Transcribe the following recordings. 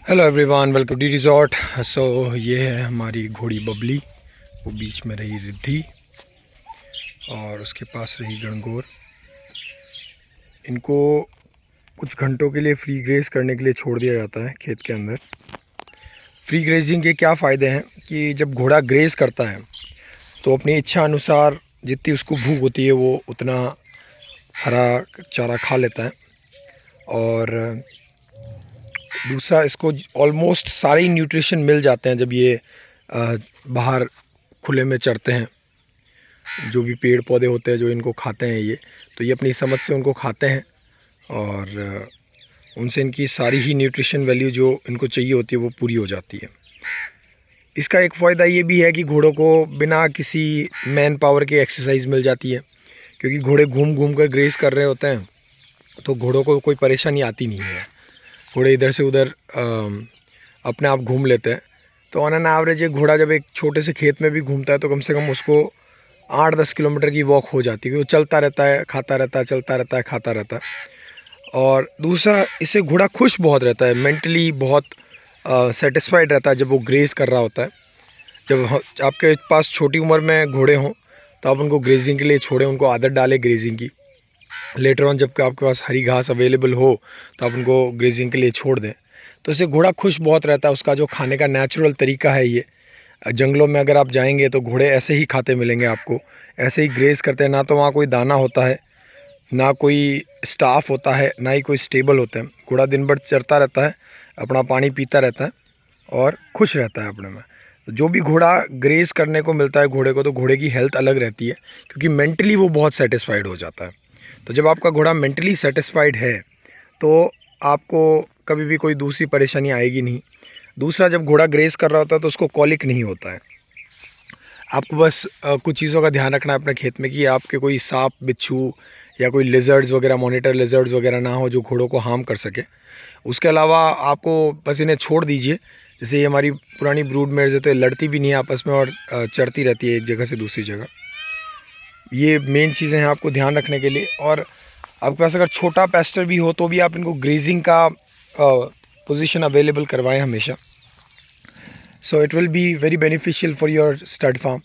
Hello everyone, welcome to the resort. So ये है हमारी घोड़ी बबली। वो बीच में रही रिद्धि और उसके पास रही गणगौर। इनको कुछ घंटों के लिए फ्री ग्रेज करने के लिए छोड़ दिया जाता है खेत के अंदर। फ्री ग्रेजिंग के क्या फ़ायदे हैं कि जब घोड़ा ग्रेज करता है तो अपनी इच्छा अनुसार जितनी उसको भूख होती है वो उतना हरा चारा खा लेता है। और दूसरा, इसको ऑलमोस्ट सारे ही न्यूट्रिशन मिल जाते हैं जब ये बाहर खुले में चरते हैं। जो भी पेड़ पौधे होते हैं जो इनको खाते हैं ये, तो ये अपनी समझ से उनको खाते हैं और उनसे इनकी सारी ही न्यूट्रिशन वैल्यू जो इनको चाहिए होती है वो पूरी हो जाती है। इसका एक फ़ायदा ये भी है कि घोड़ों को बिना किसी मैन पावर के एक्सरसाइज मिल जाती है, क्योंकि घोड़े घूम घूम कर ग्रेस कर रहे होते हैं तो घोड़ों को कोई परेशानी आती नहीं है। घोड़े इधर से उधर अपने आप घूम लेते हैं। तो ऑन एन एवरेज एक घोड़ा जब एक छोटे से खेत में भी घूमता है तो कम से कम उसको 8-10 किलोमीटर की वॉक हो जाती है। वो चलता रहता है, खाता रहता है, चलता रहता है, खाता रहता है। और दूसरा, इससे घोड़ा खुश बहुत रहता है, मेंटली बहुत सेटिस्फाइड रहता है जब वो ग्रेज़ कर रहा होता है। जब आपके पास छोटी उम्र में घोड़े हों तो आप उनको ग्रेजिंग के लिए छोड़ें, उनको आदत डालें ग्रेजिंग की। लेटर ऑन जब आपके पास हरी घास अवेलेबल हो तो आप उनको ग्रेजिंग के लिए छोड़ दें। तो इससे घोड़ा खुश बहुत रहता है। उसका जो खाने का नेचुरल तरीका है ये, जंगलों में अगर आप जाएंगे तो घोड़े ऐसे ही खाते मिलेंगे आपको, ऐसे ही ग्रेज करते हैं। ना तो वहाँ कोई दाना होता है, ना कोई स्टाफ होता है, ना ही कोई स्टेबल होता है। घोड़ा दिन भर चरता रहता है, अपना पानी पीता रहता है और खुश रहता है अपने में। तो जो भी घोड़ा ग्रेज करने को मिलता है घोड़े को, तो घोड़े की हेल्थ अलग रहती है, क्योंकि मेंटली वो बहुत सेटिस्फाइड हो जाता है। तो जब आपका घोड़ा मेंटली सेटिस्फाइड है तो आपको कभी भी कोई दूसरी परेशानी आएगी नहीं। दूसरा, जब घोड़ा ग्रेज कर रहा होता है तो उसको कॉलिक नहीं होता है। आपको बस कुछ चीज़ों का ध्यान रखना है अपने खेत में कि आपके कोई सांप बिच्छू या कोई लिजर्ड्स वगैरह, मॉनिटर लिजर्ड्स वगैरह ना हो जो घोड़ों को हार्म कर सके। उसके अलावा आपको बस इन्हें छोड़ दीजिए। जैसे ये हमारी पुरानी ब्रूड मेयर्स है तो ये लड़ती भी नहीं है आपस में और चढ़ती रहती है एक जगह से दूसरी जगह। ये मेन चीज़ें हैं आपको ध्यान रखने के लिए। और आपके पास अगर छोटा पेस्टर भी हो तो भी आप इनको ग्रेजिंग का पोजीशन अवेलेबल करवाएं हमेशा। So it will be very beneficial for your stud farm.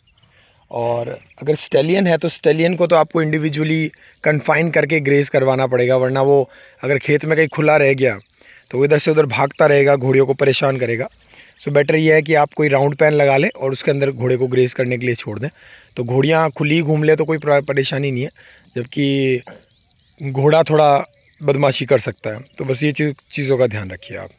और अगर स्टेलियन है तो स्टेलियन को तो आपको इंडिविजुअली कन्फाइन करके ग्रेज करवाना पड़ेगा, वरना वो अगर खेत में कहीं खुला रह गया तो वो इधर से उधर भागता रहेगा, घोड़ियों को परेशान करेगा। सो बेटर ये है कि आप कोई राउंड पैन लगा लें और उसके अंदर घोड़े को ग्रेज करने के लिए छोड़ दें। तो घोड़ियाँ खुली घूम ले तो कोई परेशानी नहीं है, जबकि घोड़ा थोड़ा बदमाशी कर सकता है। तो बस ये चीज़ों का ध्यान रखिए आप।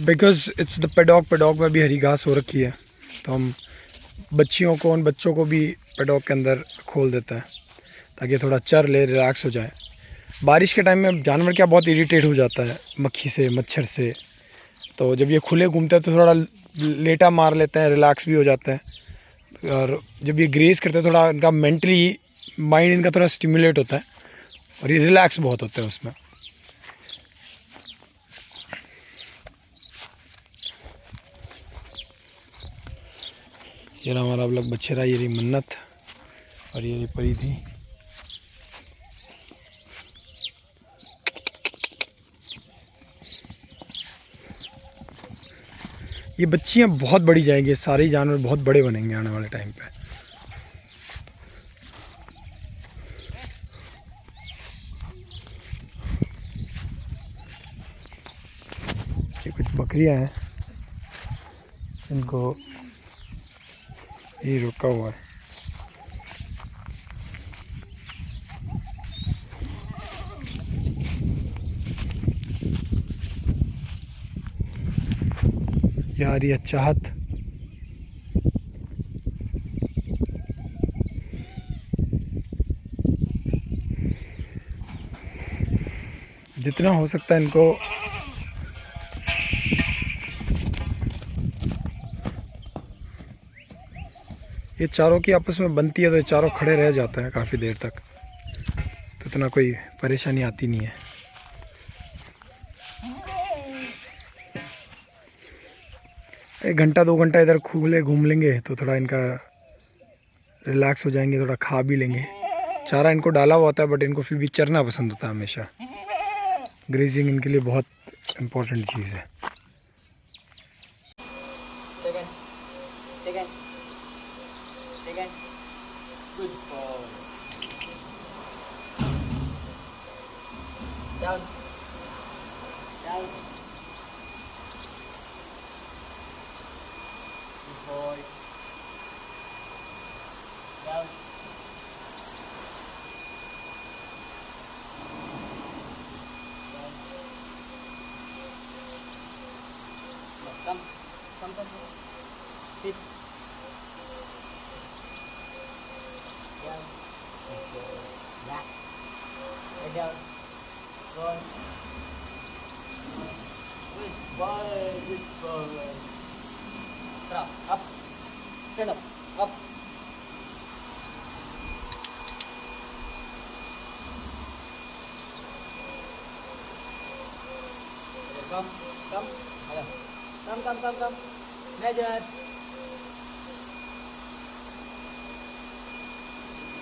Because it's the paddock. Paddock में भी हरी घास हो रखी है तो हम उन बच्चों को भी पेडॉग के अंदर खोल देता है ताकि थोड़ा चर ले, रिलैक्स हो जाए। बारिश के टाइम में जानवर क्या बहुत इरिटेट हो जाता है मक्खी से, मच्छर से। तो जब ये खुले घूमते हैं तो थोड़ा लेटा मार लेते हैं, रिलैक्स भी हो जाते हैं। और जब ये ग्रेज करते हैं थोड़ा इनका मेंटली माइंड इनका थोड़ा स्टिमुलेट होता है और ये रिलैक्स बहुत होते हैं उसमें। ये रहा हमारा अलग बच्चेरा, ये रही मन्नत और ये रही परी थी। ये बच्चियाँ बहुत बड़ी जाएंगी, सारे जानवर बहुत बड़े बनेंगे आने वाले टाइम पे। ये कुछ बकरियां हैं, इनको ये रुका हुआ है। यार ये चाहत, जितना हो सकता है इनको ये चारों की आपस में बनती है तो ये चारों खड़े रह जाते हैं काफ़ी देर तक, तो इतना कोई परेशानी आती नहीं है। एक घंटा 2 घंटा इधर खुले घूम लेंगे तो थोड़ा इनका रिलैक्स हो जाएंगे, थोड़ा खा भी लेंगे। चारा इनको डाला हुआ होता है, बट इनको फिर भी चरना पसंद होता है हमेशा। ग्रेजिंग इनके लिए बहुत इम्पोर्टेंट चीज़ है। Down. Down. Good boy. Down. Down. Come. Come. Sit. Down. Good boy. Last. Lay down. Good. Good boy. Good boy. Up. Stand up. Up. Come. Come. Ayo. Come. Measure.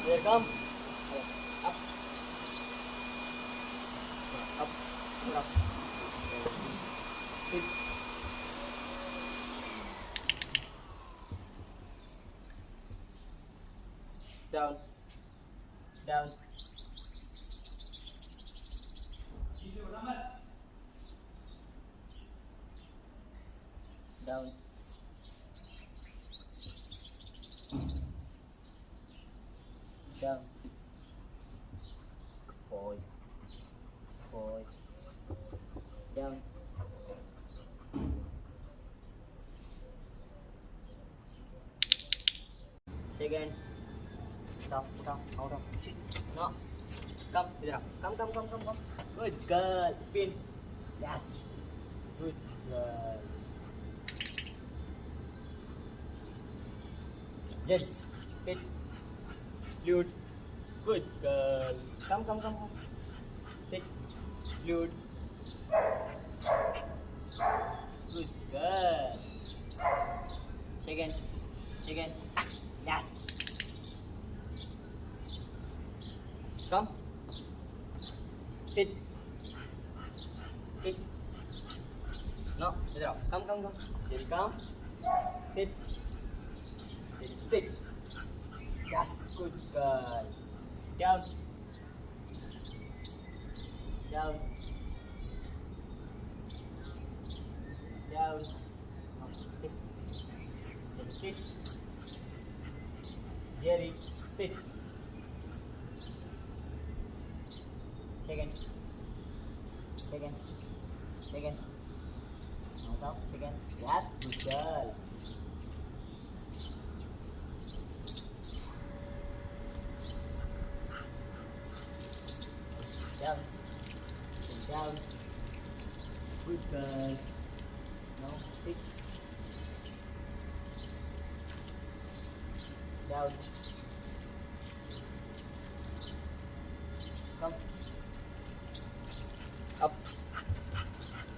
Here come. Up. Up. Up. Sit. Down. Down. Down. Down. Boy. Boy. Down. Second. Stop. Hold on. Shit. No. Come. Come. Good girl. Spin. Yes. Good girl. Yes. Sit. Salute. Good girl. Come. Sit. Salute. Good girl. Second. Yes. Come. Sit. No. Come. Then come. Sit. Then sit. Yes. Good girl. Down. Down. Sit. Then sit. Jerry. Sit. Second. Now second. Yes. Good girl. Down. Good girl. Now sit. Down. Come. Up.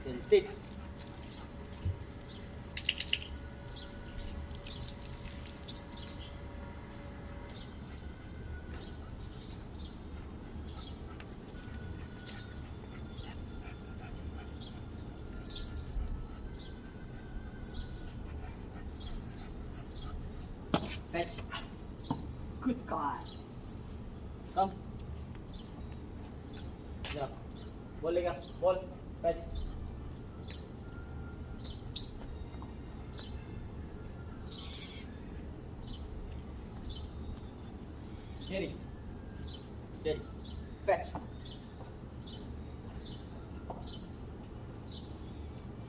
Then sit. Fetch. Good God. Come. Yeah. Ball लेगा. Ball. Fetch. Jerry. Fetch.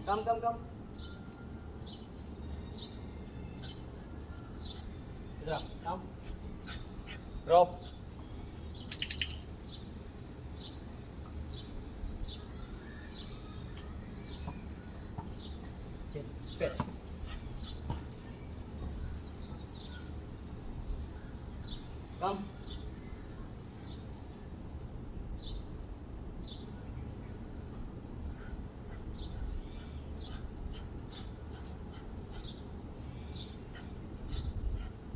Come. Come. Drop. Fetch. Come.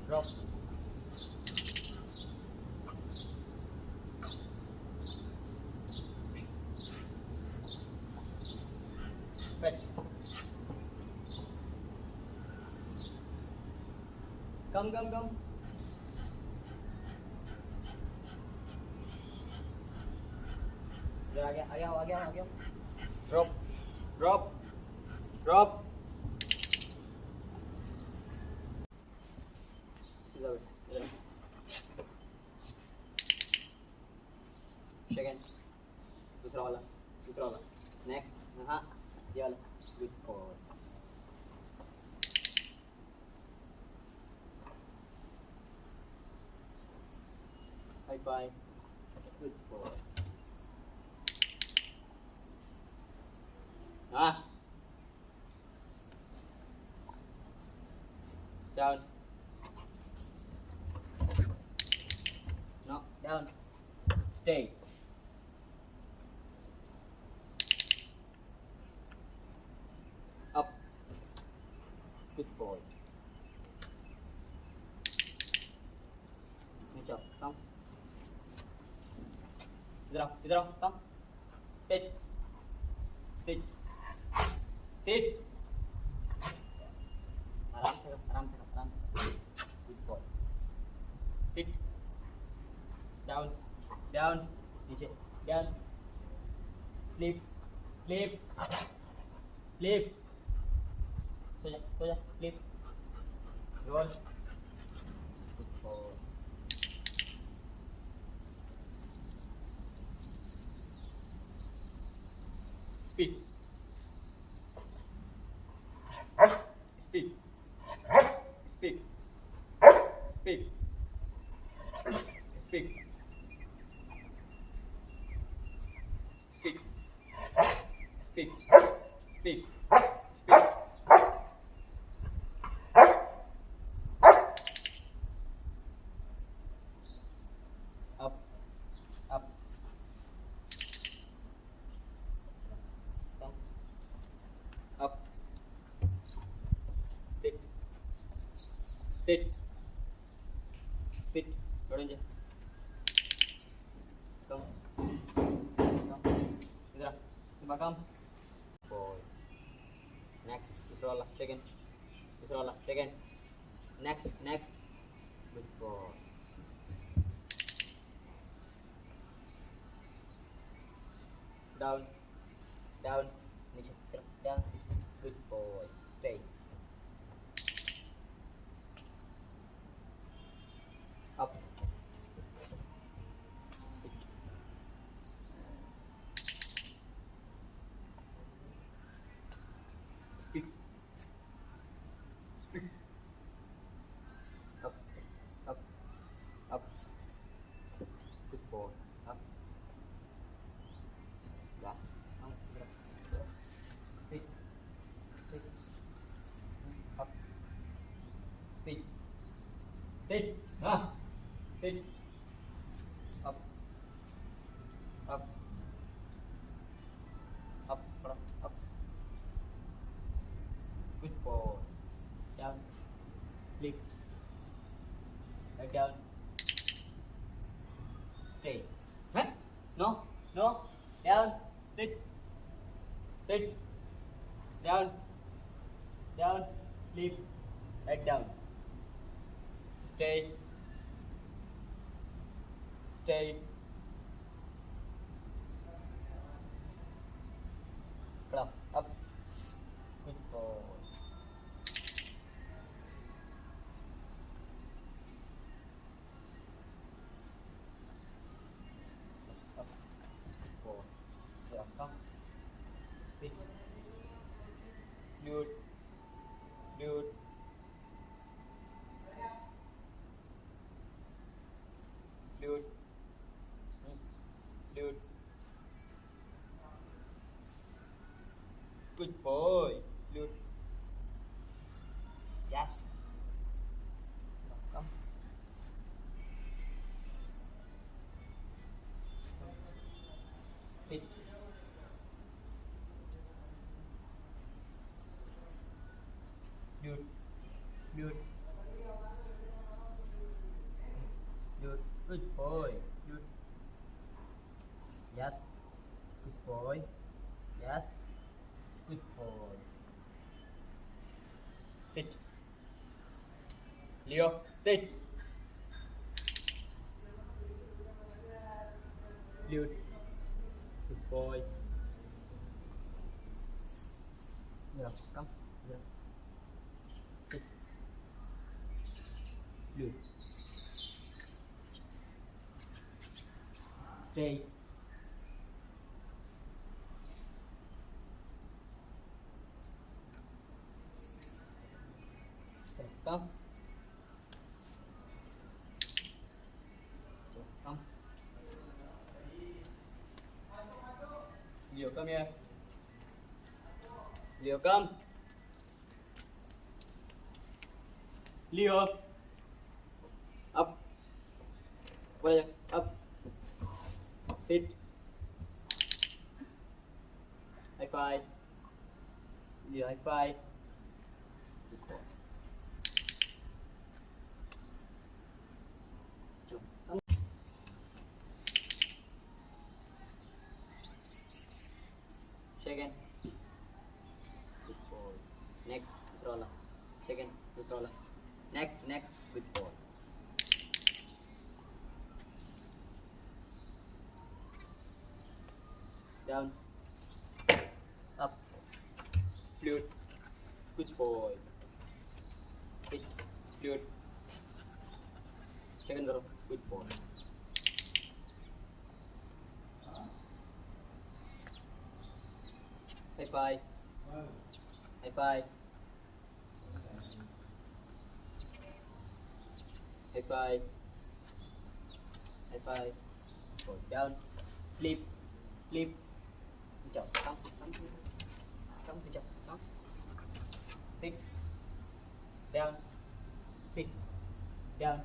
Drop. Come, come, come. इधर आ गया, आ गया, आ गया, आ गया. Drop, drop, drop. सीधा बैठ, इधर. Second. दूसरा वाला, दूसरा वाला. Next. हाँ, ये वाला. Good boy. High five. Good boy. Ah. Down. No, down. Stay. Up. Good boy. Nice job. Come. इधर आओ, come. Sit. Sit. Sit. आराम से करो, आराम से करो, आराम से. Good boy. Sit. Down. Down. नीचे. Down. Sleep. Sleep. Sleep. सो जा. Sleep. Roll. Good boy. Speed. Speed. Speed. Speed. Speed. Speed. Speed. Speed. Speed. Up. Up. Down. Up. Sit. Sit. Sit. Go down. Come. Come. Idhar. Simba, come. Boy. Next. दूसरा वाला. Second. दूसरा वाला. Second. Next. Next. Good boy. Down. Down. नीचे. Down. Good boy. Stay. Up. Speed. Speed. Up. Up. Up. Good boy. Up. Yes. Up. Sit. Sit. Up. Sit. Sit. Ah. Sit. Up. Up. Up. Up. Good boy. Down. Sleep. Right down. Stay. Huh? No. No. Down. Sit. Sit. Down. Down. Sleep. Right down. Stay. Stay. Up. Up. Good boy. Up. Good boy. Yeah, come. Sit. Dude. Dude. Dude. Dude. Good boy. Dude. Yes. Come. Sit. Dude. Dude. Dude. Good boy. Dude. Yes. Good boy. Yes. Good boy. Sit. Leo, sit. Flute. Good boy. Here, come. Here. Sit. Flute. Stay. Come. Come. Leo, come here. Leo, come. Leo. Up. Up. Sit. High five. Leo, high five. Good boy. Chलो, come. Second. Good boy. Next, दूसरा वाला. Second, दूसरा वाला. Next, good boy. Down. Up. Flute. Good boy. Sit. Flute. Second करो. Good boy. High five. High five. High five. High five. Go down. Flip. Flip. Good job. Come. Come. Good job. Come. Sit. Down. Sit. Down.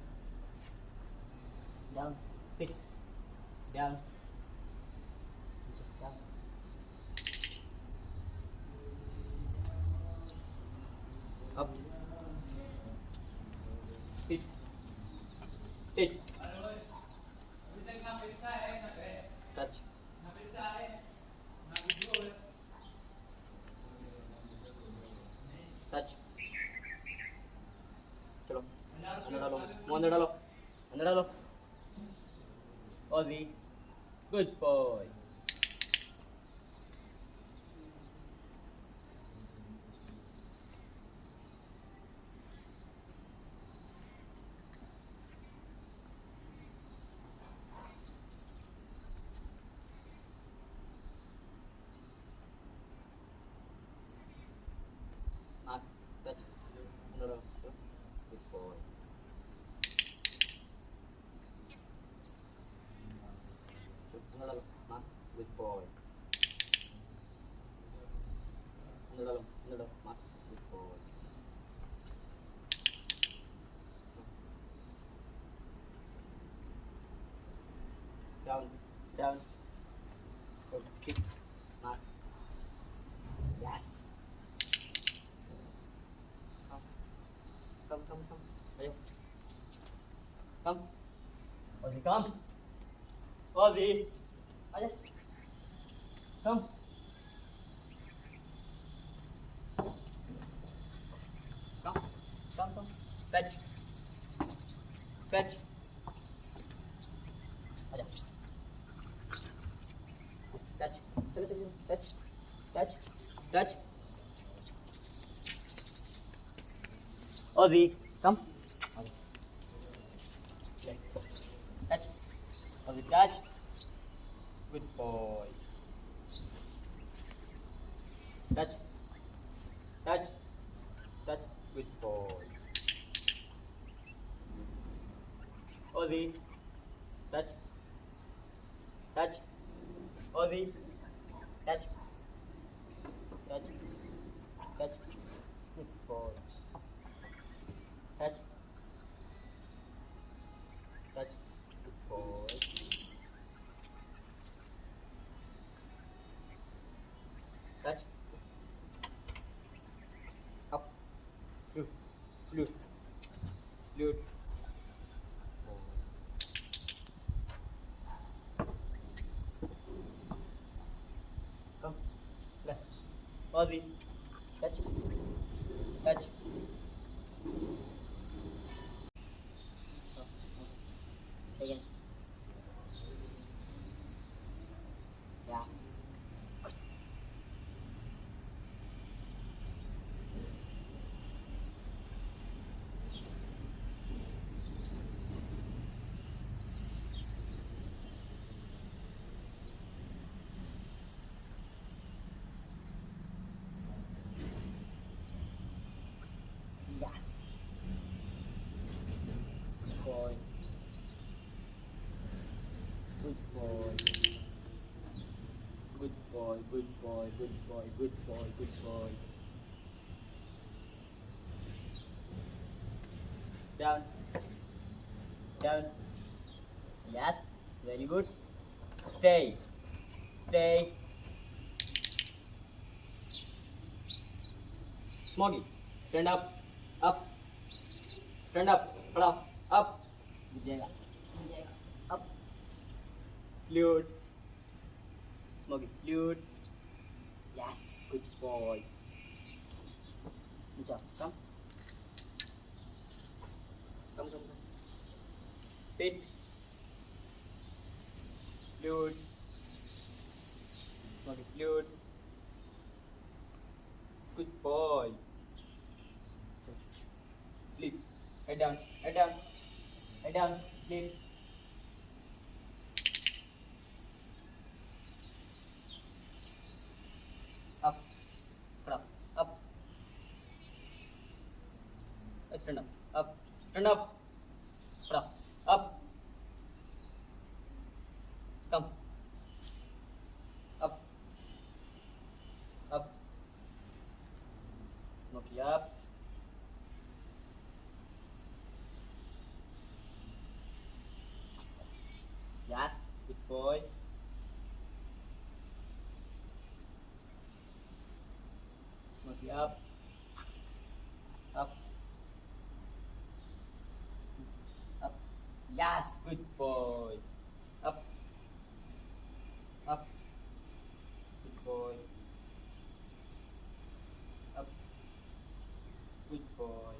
Down. Sit. Down. Good job. Down. Up. Sit. Sit. Touch. Touch. चलो अंदर डालो मुंह अंदर डालो अंदर डालो Ozzy good boy Mark touch अंदर डालो good boy अंदर डालो Mark good boy अंदर डालो Mark good boy down down go kick Mark yes come ayo come Ozzy come Ozzy ayo come come fetch aja touch चलो touch Ozzy come touch Ozzy touch good boy touch good boy Ozzy touch Ozzy touch good boy touch good boy touch up flute come left Ozzy touch Second. Yes. Yes. Good boy. Good boy. Good boy. Good boy. Good boy. Good boy. Good boy. Down. Down. Yes. Very good. Stay. Stay. Smoggy. Stand up. Up. Stand up. खड़ा. Up. गिर जाएगा. गिर जाएगा. Up. Salute. Smoggy. Salute. Yes. Good boy. Good job. Come. Come. Come. Come. Sit. Salute. Smoggy. Salute. Good boy. Sleep. Head down. Head down. Head down. Sleep. Up. Up. Up. Stand up. Up. Stand up. Up. Up. Come. Up. Up. Smoky up. Yes. Good boy. Smoky up. Up. Up. Yes. Good boy. Up. Up. Good boy. Up. Good boy.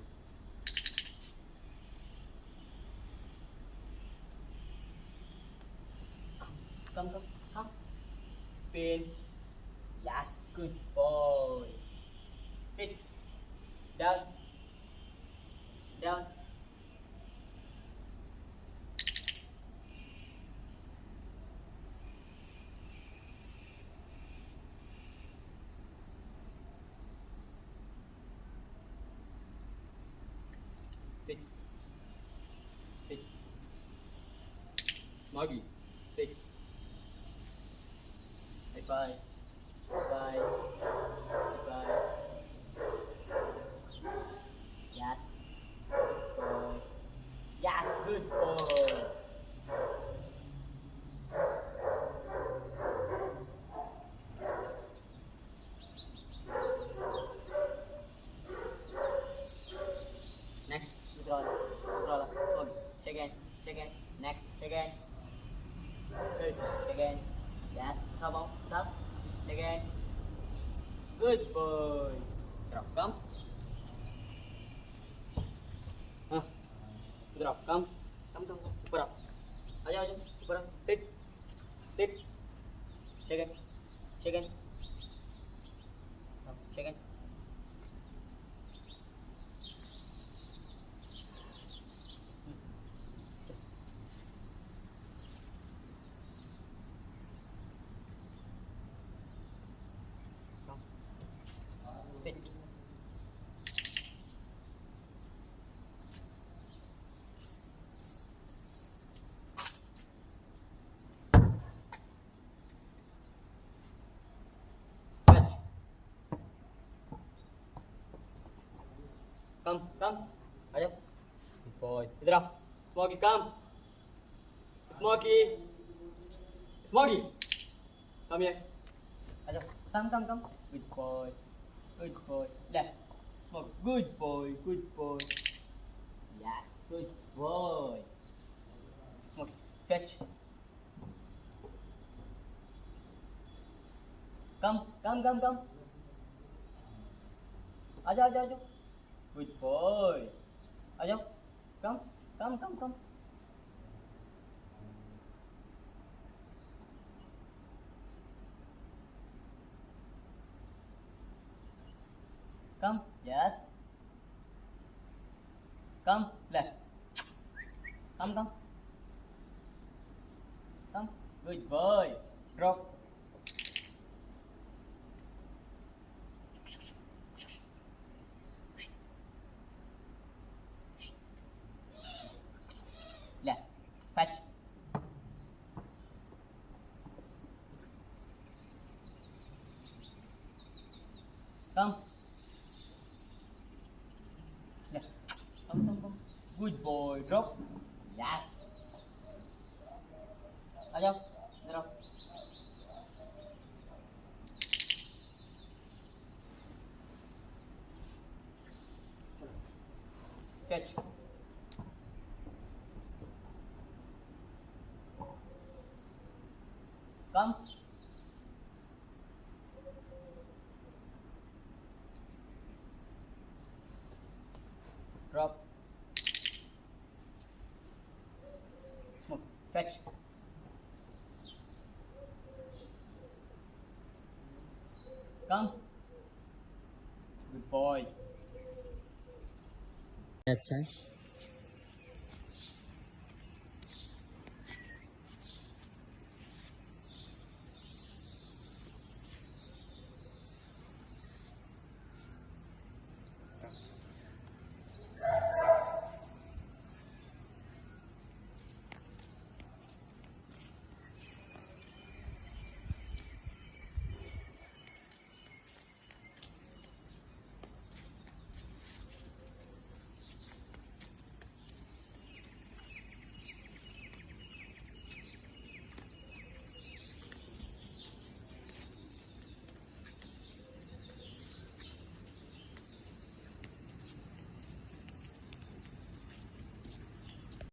Come. Come. Come. Spin. Yes. Good boy. Sit. Down. Down. Sit. Sit. Smoggy. Sit. High five. High five. High five. Yes. Good boy. Yes. Good boy. Next. Withdraw. Withdraw. Smoggy. Second. Second. Next. Second. Good. Second. Yes. Come on. Stop. Second. Good boy. Drop. Come. Huh. Drop. Come. Come. Come. Come. Super up. आजा आजा. Super up. Sit. Sit. Second. Second. Second. Come. Sit. Catch. Come. Come. आजा. Good boy. इधर आओ. Smoggy. Come. Smoggy. Smoggy. Come here. आजा. Come. Come. Come. Good boy. Good boy. Left. Smoggy. Good boy. Good boy. Yes. Good boy. Smoggy. Fetch. Come. Come. Come. Come. आजा आजा आजा. Good boy. आजा. Come. Come. Come. Come. Come. Yes. Come. Left. Come. Come. Good boy. Drop. Left. Fetch. Come. Left. Come. Good boy. Drop. Yes. आ जाओ इधर आओ catch come drop smoke fetch come good boy अच्छा है।